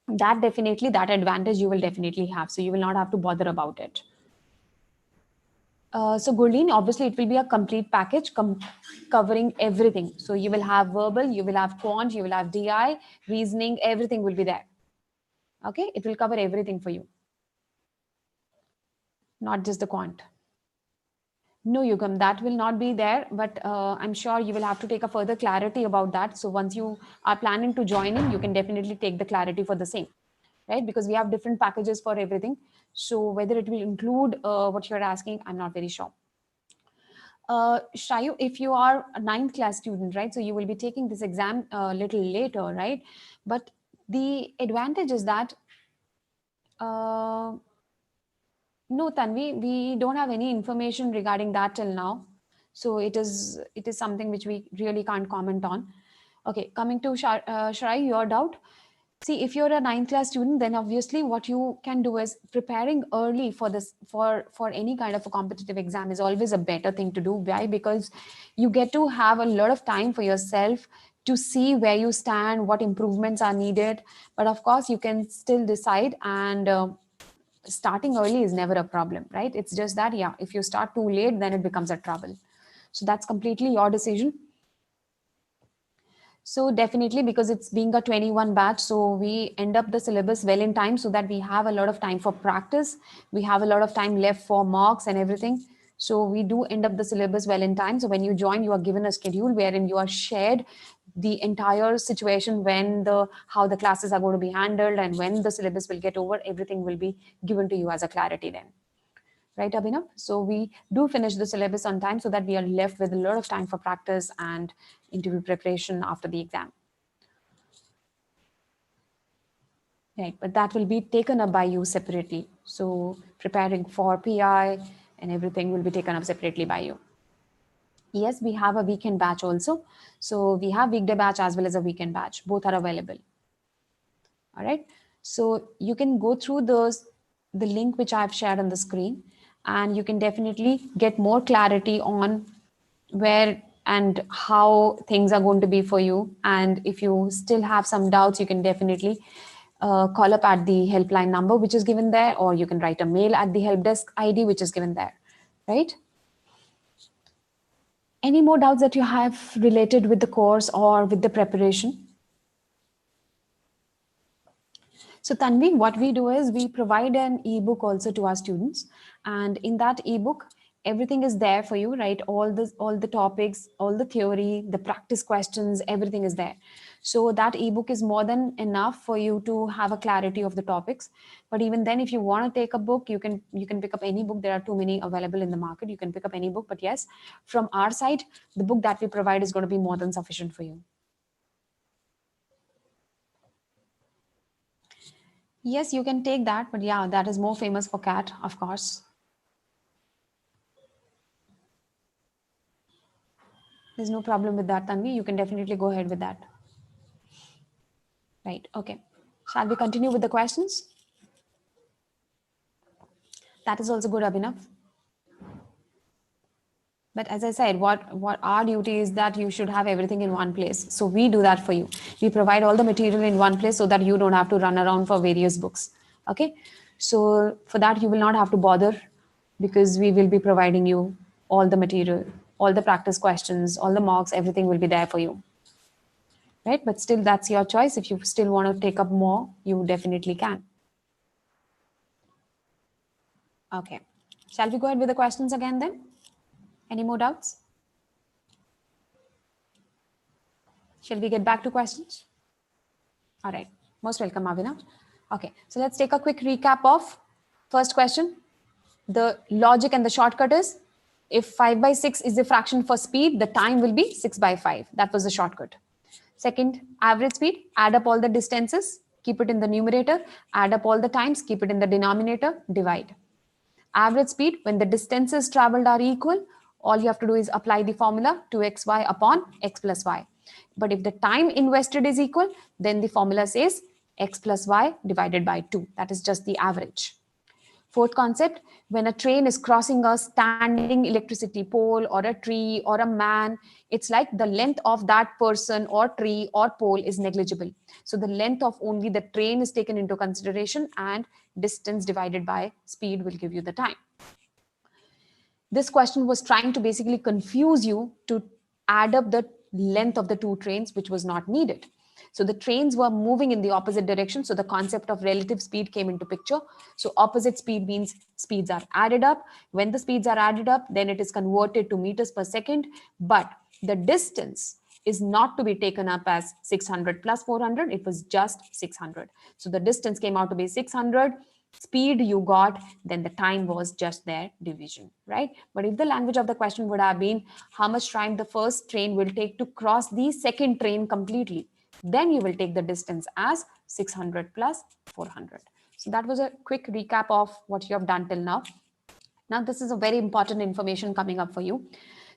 Speaker 1: that definitely, that advantage you will definitely have, so you will not have to bother about it. So Gurleen, obviously it will be a complete package covering everything. So you will have verbal, you will have quant, you will have DI, reasoning, everything will be there. Okay, it will cover everything for you, not just the quant. No, Yugam, that will not be there, but I'm sure you will have to take a further clarity about that. So once you are planning to join in, you can definitely take the clarity for the same, right? Because we have different packages for everything. So whether it will include what you're asking, I'm not very sure. Shayu, if you are a 9th class student, right? So you will be taking this exam a little later, right? But the advantage is that no, Tanvi, we don't have any information regarding that till now. So it is something which we really can't comment on. Okay, coming to Shrai, your doubt. See, if you're a 9th class student, then obviously what you can do is, preparing early for this, for any kind of a competitive exam is always a better thing to do. Why? Because you get to have a lot of time for yourself to see where you stand, what improvements are needed. But of course, you can still decide, and starting early is never a problem, right? It's just that, yeah, if you start too late, then it becomes a trouble. So that's completely your decision. So definitely, because it's being a 21 batch, so we end up the syllabus well in time, so that we have a lot of time for practice. We have a lot of time left for mocks and everything. So we do end up the syllabus well in time. So when you join, you are given a schedule wherein you are shared the entire situation, when the how the classes are going to be handled, and when the syllabus will get over. Everything will be given to you as a clarity then. Right, Abhinav? So we do finish the syllabus on time, so that we are left with a lot of time for practice and interview preparation after the exam. Right, but that will be taken up by you separately. So preparing for PI and everything will be taken up separately by you. Yes, we have a weekend batch also. So we have weekday batch as well as a weekend batch. Both are available. All right. So you can go through the link which I've shared on the screen, and you can definitely get more clarity on where and how things are going to be for you. And if you still have some doubts, you can definitely call up at the helpline number which is given there, or you can write a mail at the help desk ID which is given there, right? Any more doubts that you have related with the course or with the preparation? So Tanvi, what we do is we provide an ebook also to our students, and in that ebook, everything is there for you, right? All the topics, all the theory, the practice questions, everything is there. So that ebook is more than enough for you to have a clarity of the topics. But even then, if you want to take a book, you can pick up any book. There are too many available in the market. You can pick up any book. But yes, from our side, the book that we provide is going to be more than sufficient for you. Yes, you can take that, but yeah, that is more famous for cat, of course. There's no problem with that, Tanvi. You can definitely go ahead with that. Right. Okay. Shall we continue with the questions? That is also good, Abhinav. But as I said, what our duty is that you should have everything in one place. So we do that for you. We provide all the material in one place so that you don't have to run around for various books. Okay. So for that, you will not have to bother because we will be providing you all the material, all the practice questions, all the mocks, everything will be there for you. Right? But still, that's your choice. If you still want to take up more, you definitely can. Okay. Shall we go ahead with the questions again then? Any more doubts? Shall we get back to questions? All right. Most welcome, Avina. Okay. So let's take a quick recap of first question. The logic and the shortcut is if 5 by 6 is the fraction for speed, the time will be 6 by 5. That was the shortcut. Second, average speed, add up all the distances, keep it in the numerator, add up all the times, keep it in the denominator, divide. Average speed, when the distances traveled are equal, all you have to do is apply the formula 2xy upon x plus y. But if the time invested is equal, then the formula says x plus y divided by 2. That is just the average. Fourth concept, when a train is crossing a standing electricity pole or a tree or a man, it's like the length of that person or tree or pole is negligible. So the length of only the train is taken into consideration and distance divided by speed will give you the time. This question was trying to basically confuse you to add up the length of the two trains, which was not needed. So the trains were moving in the opposite direction. So the concept of relative speed came into picture. So opposite speed means speeds are added up. When the speeds are added up, then it is converted to meters per second. But the distance is not to be taken up as 600 plus 400. It was just 600. So the distance came out to be 600. Speed you got, then the time was just their division, right? But if the language of the question would have been how much time the first train will take to cross the second train completely, then you will take the distance as 600 plus 400. So that was a quick recap of what you have done till now. Now this is a very important information coming up for you.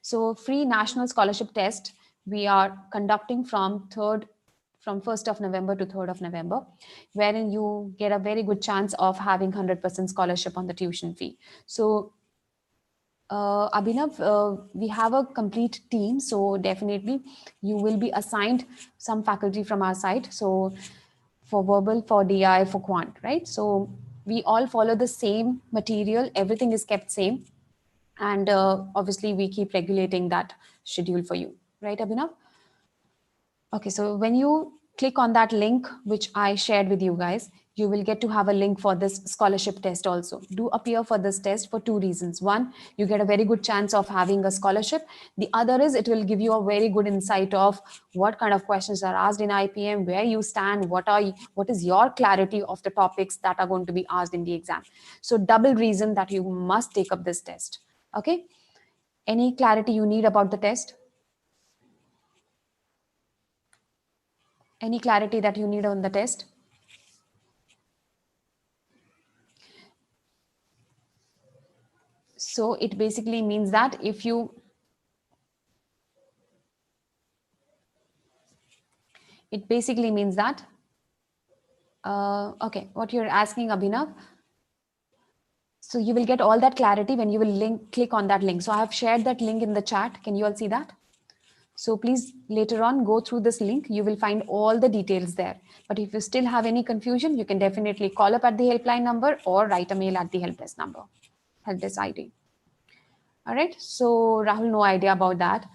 Speaker 1: So free national scholarship test we are conducting from 1st of November to 3rd of November, wherein you get a very good chance of having 100% scholarship on the tuition fee. So Abhinav, we have a complete team, so definitely you will be assigned some faculty from our side. So for verbal, for DI, for quant, right? So we all follow the same material, everything is kept same. And obviously we keep regulating that schedule for you, right, Abhinav? Okay, so when you click on that link, which I shared with you guys, you will get to have a link for this scholarship test also. Do appear for this test for two reasons. One, you get a very good chance of having a scholarship. The other is it will give you a very good insight of what kind of questions are asked in IPM, where you stand, what is your clarity of the topics that are going to be asked in the exam. So double reason that you must take up this test. Okay. Any clarity you need about the test? Any clarity that you need on the test? So it basically means that if you, it basically means that, okay, what you're asking, Abhinav, so you will get all that clarity when you will click on that link. So I have shared that link in the chat. Can you all see that? So please later on go through this link. You will find all the details there. But if you still have any confusion, you can definitely call up at the helpline number or write a mail at the help desk number, help desk ID. All right. So Rahul, no idea about that.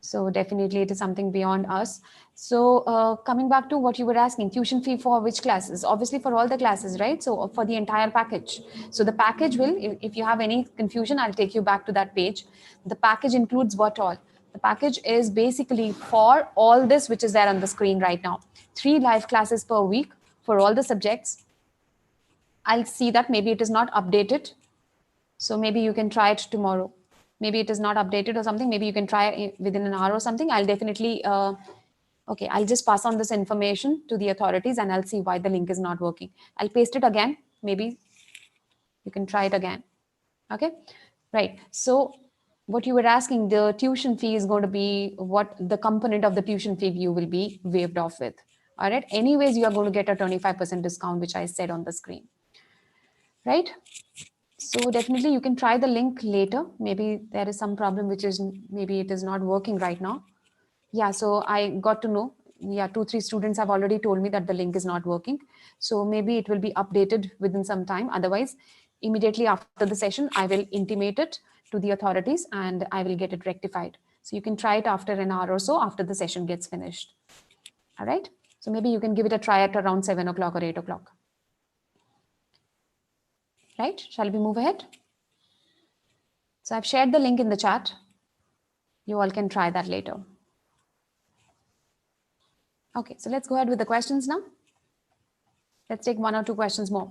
Speaker 1: So definitely it is something beyond us. So coming back to what you were asking, tuition fee for which classes? Obviously for all the classes, right? So for the entire package. So the package will, if you have any confusion, I'll take you back to that page. The package includes what all? The package is basically for all this which is there on the screen right now. 3 live classes per week for all the subjects. I'll see that maybe it is not updated. So maybe you can try it tomorrow. Maybe it is not updated or something. Maybe you can try it within an hour or something. I'll definitely, okay, I'll just pass on this information to the authorities and I'll see why the link is not working. I'll paste it again. Maybe you can try it again. Okay, right. So what you were asking, the tuition fee is going to be what the component of the tuition fee you will be waived off with. All right. Anyways, you are going to get a 25% discount, which I said on the screen. Right. So definitely you can try the link later. Maybe there is some problem which is maybe it is not working right now. Yeah, so I got to know. Yeah, 2, 3 students have already told me that the link is not working. So maybe it will be updated within some time. Otherwise, immediately after the session, I will intimate it to the authorities and I will get it rectified. So you can try it after an hour or so after the session gets finished. All right. So maybe you can give it a try at around 7 o'clock or 8 o'clock. Right? Shall we move ahead? So I've shared the link in the chat. You all can try that later. Okay, so let's go ahead with the questions now. Let's take 1 or 2 questions more.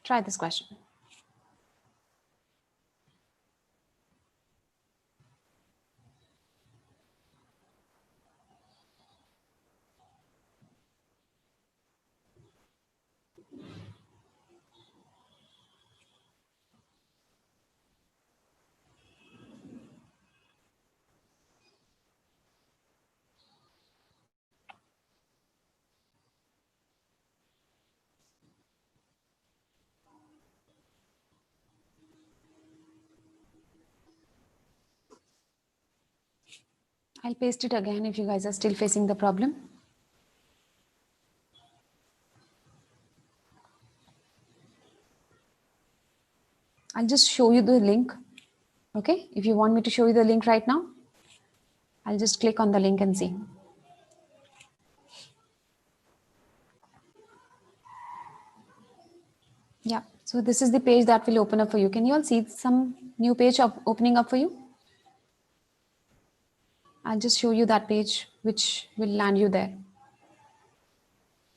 Speaker 1: Try this question. I'll paste it again if you guys are still facing the problem. I'll just show you the link. Okay, if you want me to show you the link right now, I'll just click on the link and see. Yeah, so this is the page that will open up for you. Can you all see some new page opening up for you? I'll just show you that page which will land you there.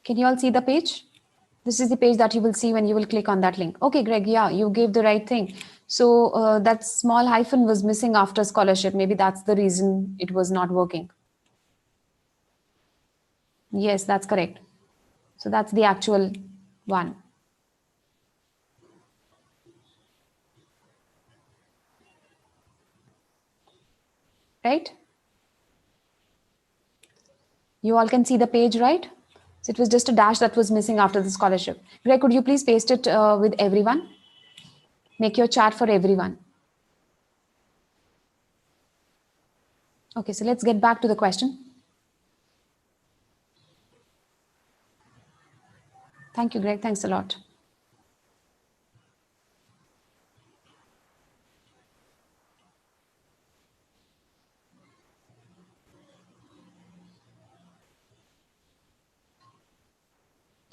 Speaker 1: Can you all see the page? This is the page that you will see when you will click on that link. Okay, Greg, yeah, you gave the right thing. So that small hyphen was missing after scholarship. Maybe that's the reason it was not working. Yes, that's correct. So that's the actual one. Right? You all can see the page, right? So it was just a dash that was missing after the scholarship. Greg, could you please paste it with everyone? Make your chat for everyone. Okay, so let's get back to the question. Thank you, Greg. Thanks a lot.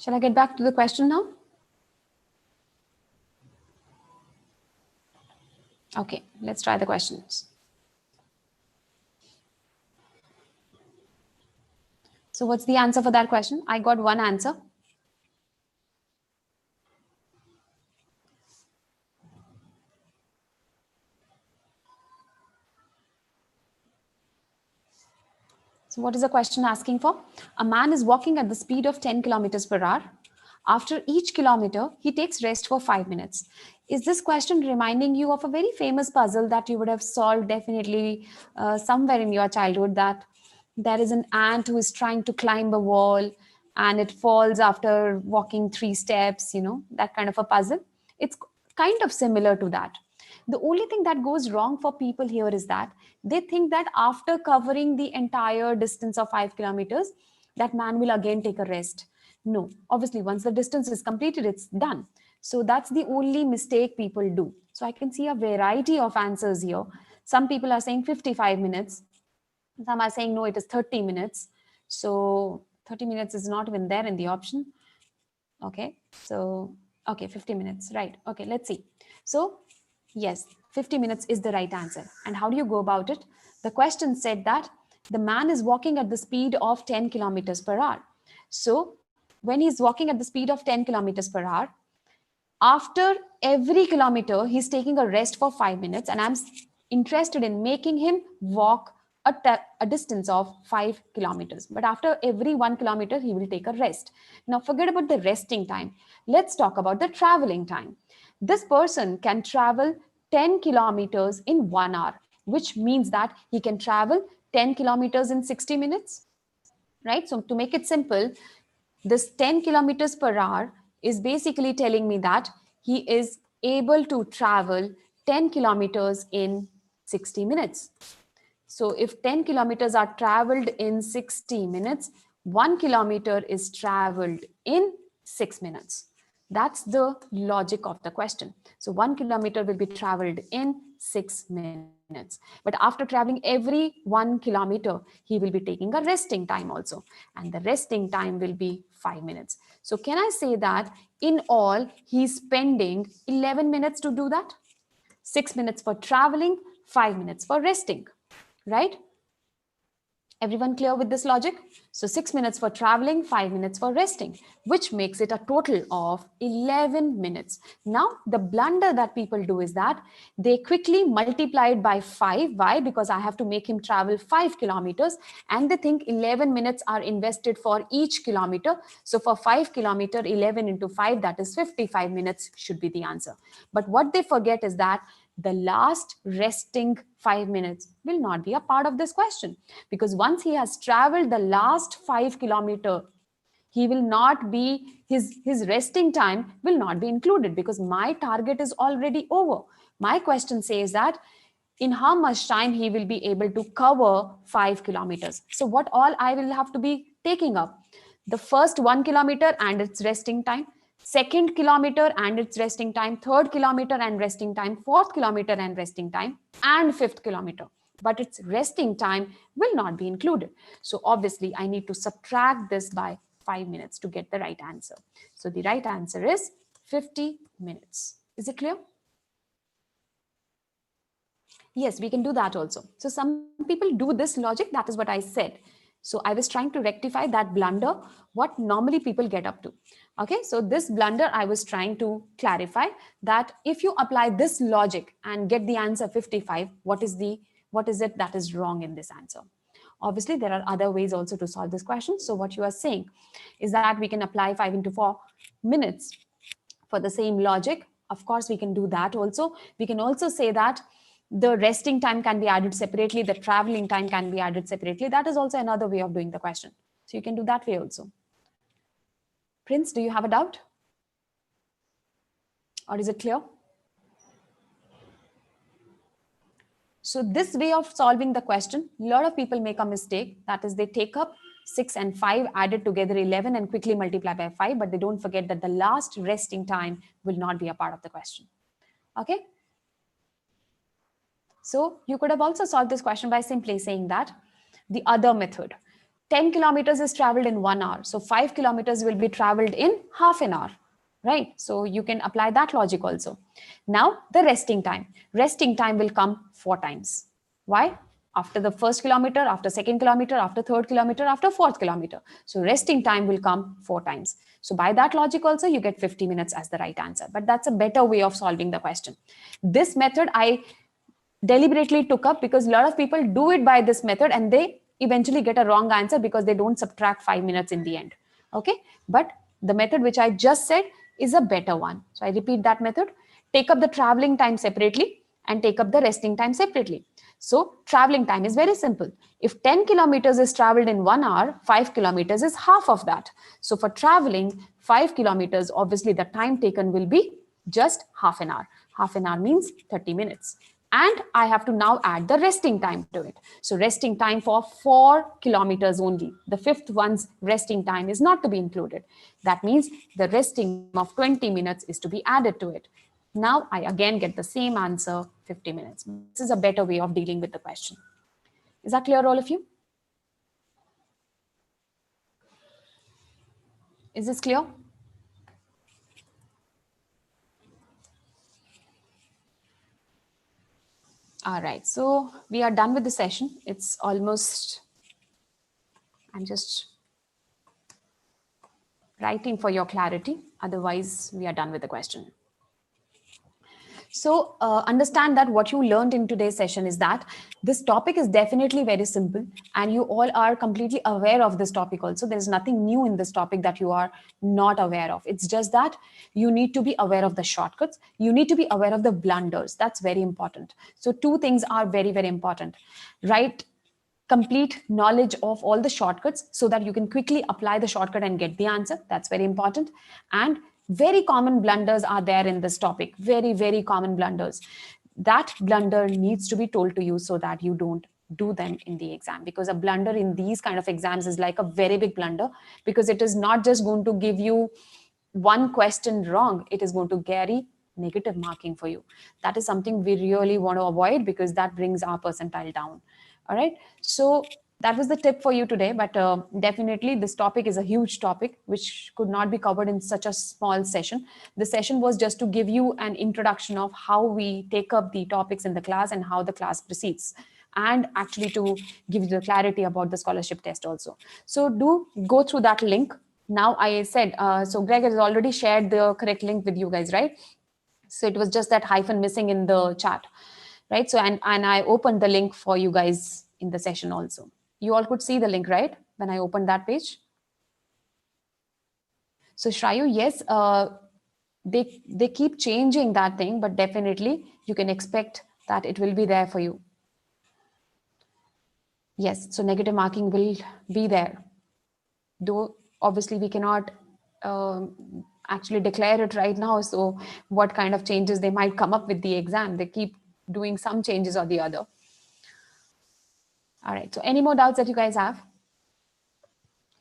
Speaker 1: Shall I get back to the question now? Okay, let's try the questions. So what's the answer for that question? I got one answer. So what is the question asking for? A man is walking at the speed of 10 kilometers per hour. After each kilometer, he takes rest for 5 minutes. Is this question reminding you of a very famous puzzle that you would have solved definitely somewhere in your childhood, that there is an ant who is trying to climb a wall and it falls after walking 3 steps, you know, that kind of a puzzle? It's kind of similar to that. The only thing that goes wrong for people here is that they think that after covering the entire distance of 5 kilometers, that man will again take a rest. No, obviously, once the distance is completed, it's done. So that's the only mistake people do. So I can see a variety of answers here. Some people are saying 55 minutes. Some are saying, no, it is 30 minutes. So 30 minutes is not even there in the option. Okay, so, okay, 50 minutes, right. Okay, let's see. So yes, 50 minutes is the right answer. And how do you go about it? The question said that the man is walking at the speed of 10 kilometers per hour. So when he's walking at the speed of 10 kilometers per hour, after every kilometer, he's taking a rest for 5 minutes, and I'm interested in making him walk a distance of 5 kilometers. But after every 1 kilometer, he will take a rest. Now, forget about the resting time. Let's talk about the traveling time. This person can travel 10 kilometers in 1 hour, which means that he can travel 10 kilometers in 60 minutes, right? So, to make it simple, this 10 kilometers per hour is basically telling me that he is able to travel 10 kilometers in 60 minutes. So if 10 kilometers are traveled in 60 minutes, 1 kilometer is traveled in 6 minutes. That's the logic of the question. So 1 kilometer will be traveled in 6 minutes. But after traveling every 1 kilometer, he will be taking a resting time also. And the resting time will be 5 minutes. So can I say that in all, he's spending 11 minutes to do that? 6 minutes for traveling, 5 minutes for resting, right? Everyone clear with this logic? So 6 minutes for traveling, 5 minutes for resting, which makes it a total of 11 minutes. Now, the blunder that people do is that they quickly multiply it by 5. Why? Because I have to make him travel 5 kilometers, and they think 11 minutes are invested for each kilometer. So for 5 kilometer, 11 into 5, that is 55 minutes should be the answer. But what they forget is that the last resting 5 minutes will not be a part of this question, because once he has traveled the last 5 kilometer, he will not be, his resting time will not be included, because my target is already over. My question says that in how much time he will be able to cover 5 kilometers. So what all I will have to be taking up? The first 1 kilometer and its resting time, second kilometer and its resting time, third kilometer and resting time, fourth kilometer and resting time, and fifth kilometer. But its resting time will not be included. So obviously I need to subtract this by 5 minutes to get the right answer. So the right answer is 50 minutes. Is it clear? Yes, we can do that also. So some people do this logic. That is what I said. So I was trying to rectify that blunder, what normally people get up to. Okay, so this blunder I was trying to clarify, that if you apply this logic and get the answer 55, what is it that is wrong in this answer? Obviously, there are other ways also to solve this question. So what you are saying is that we can apply 5 into 4 minutes for the same logic. Of course, we can do that also. We can also say that the resting time can be added separately, the traveling time can be added separately. That is also another way of doing the question. So you can do that way also. Prince, do you have a doubt? Or is it clear? So this way of solving the question, a lot of people make a mistake. That is, they take up 6 and 5 added together 11 and quickly multiply by 5, but they don't forget that the last resting time will not be a part of the question. Okay. So you could have also solved this question by simply saying that the other method, 10 kilometers is traveled in 1 hour. So 5 kilometers will be traveled in half an hour, right? So you can apply that logic also. Now the resting time. Resting time will come 4 times. Why? After the first kilometer, after second kilometer, after third kilometer, after fourth kilometer. So resting time will come 4 times. So by that logic also, you get 50 minutes as the right answer. But that's a better way of solving the question. This method I deliberately took up because a lot of people do it by this method and they eventually get a wrong answer because they don't subtract 5 minutes in the end. Okay, but the method which I just said is a better one. So I repeat that method. Take up the traveling time separately and take up the resting time separately. So traveling time is very simple. If 10 kilometers is traveled in 1 hour, 5 kilometers is half of that. So for traveling 5 kilometers, obviously the time taken will be just half an hour. Half an hour means 30 minutes. And I have to now add the resting time to it. So resting time for 4 kilometers only. The fifth one's resting time is not to be included. That means the resting time of 20 minutes is to be added to it. Now I again get the same answer, 50 minutes. This is a better way of dealing with the question. Is that clear, all of you? Is this clear? All right, so we are done with the session. It's almost, I'm just writing for your clarity. Otherwise, we are done with the question. So understand that what you learned in today's session is that this topic is definitely very simple and you all are completely aware of this topic also. There's nothing new in this topic that you are not aware of. It's just that you need to be aware of the shortcuts. You need to be aware of the blunders. That's very important. So two things are very, very important, right? Complete knowledge of all the shortcuts so that you can quickly apply the shortcut and get the answer. That's very important. And very common blunders are there in this topic. Very, very common blunders. That blunder needs to be told to you so that you don't do them in the exam, because a blunder in these kind of exams is like a very big blunder, because it is not just going to give you one question wrong, it is going to carry negative marking for you. That is something we really want to avoid, because that brings our percentile down. All right, so that was the tip for you today, but definitely this topic is a huge topic which could not be covered in such a small session. The session was just to give you an introduction of how we take up the topics in the class and how the class proceeds, and actually to give you the clarity about the scholarship test also. So do go through that link. Now I said, so Greg has already shared the correct link with you guys, right? So it was just that hyphen missing in the chat, right? So and I opened the link for you guys in the session also. You all could see the link, right, when I opened that page? So Shrayu, yes, they keep changing that thing, but definitely you can expect that it will be there for you. Yes, so negative marking will be there, though obviously we cannot actually declare it right now. So what kind of changes they might come up with the exam, they keep doing some changes or the other. All right, so any more doubts that you guys have?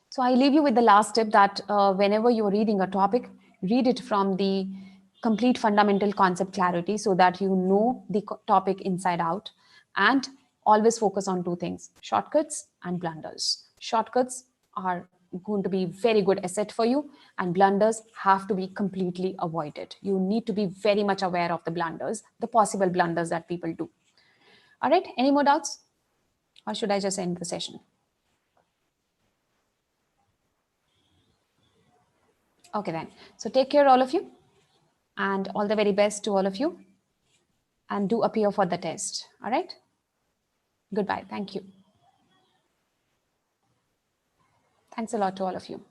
Speaker 1: So I leave you with the last tip that whenever you're reading a topic, read it from the complete fundamental concept clarity so that you know the topic inside out, and always focus on two things: shortcuts and blunders. Shortcuts are going to be very good asset for you, and blunders have to be completely avoided. You need to be very much aware of the blunders, the possible blunders that people do. All right, any more doubts? Or should I just end the session? Okay then. So take care, all of you, and all the very best to all of you. And do appear for the test. All right. Goodbye. Thank you. Thanks a lot to all of you.